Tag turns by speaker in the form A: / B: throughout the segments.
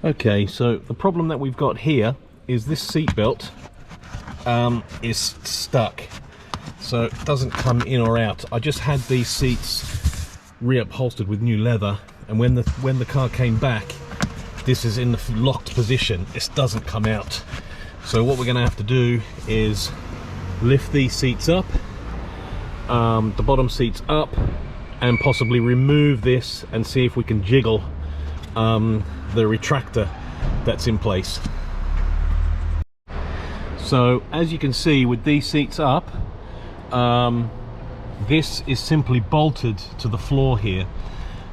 A: Okay, so the problem that we've got here is this seat belt is stuck, so it doesn't come in or out. I just had these seats reupholstered with new leather, and when the car came back, this is in the locked position. This doesn't come out. So what we're going to have to do is lift these seats up, the bottom seats up, and possibly remove this and see if we can jiggle the retractor that's in place. So as you can see, with these seats up, this is simply bolted to the floor here.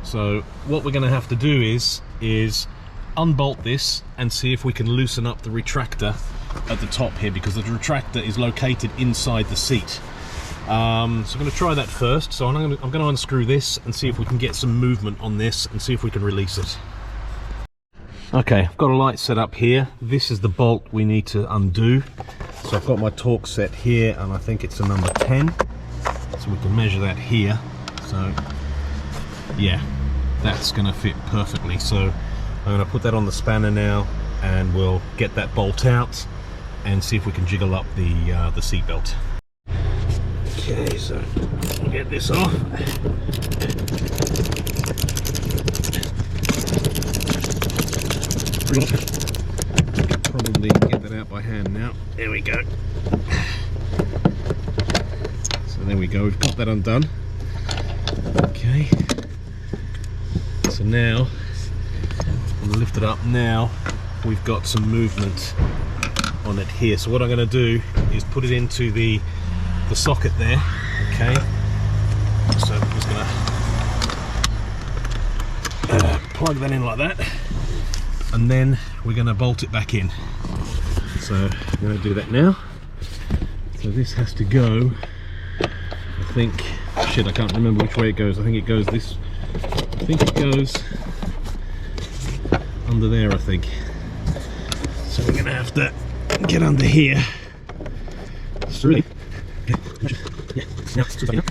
A: So what we're going to have to do is unbolt this and see if we can loosen up the retractor at the top here, because the retractor is located inside the seat. So I'm going to try that first. So I'm going to unscrew this and see if we can get some movement on this and see if we can release it. Okay, I've got a light set up here. This is the bolt we need to undo. So I've got my torque set here, and I think it's a number 10. So we can measure that here. So yeah, that's going to fit perfectly. So I'm going to put that on the spanner now, and we'll get that bolt out and see if we can jiggle up the seat belt. Okay, so we'll get this off. Probably get that out by hand now. There we go. So there we go, we've got that undone. Okay. So now, I'm gonna lift it up now. We've got some movement on it here. So what I'm gonna do is put it into the socket there. Okay. So I'm just gonna plug that in like that, and then we're going to bolt it back in. So I'm going to do that now. So this has to go, I think, shit, I can't remember which way it goes. I think it goes this, I think it goes under there, I think. So we're going to have to get under here. Slowly. Yeah, now it's too enough.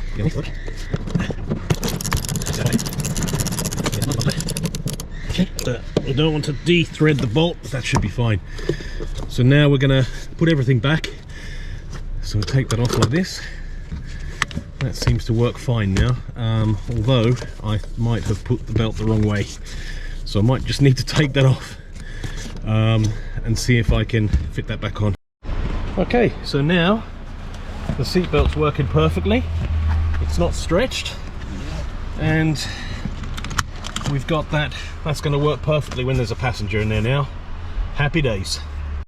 A: Okay, I don't want to de-thread the bolt, but that should be fine. So now we're going to put everything back. So we'll take that off like this. That seems to work fine now, although I might have put the belt the wrong way. So I might just need to take that off and see if I can fit that back on. Okay, so now the seat belt's working perfectly. It's not stretched, and we've got that. That's going to work perfectly when there's a passenger in there now. Happy days.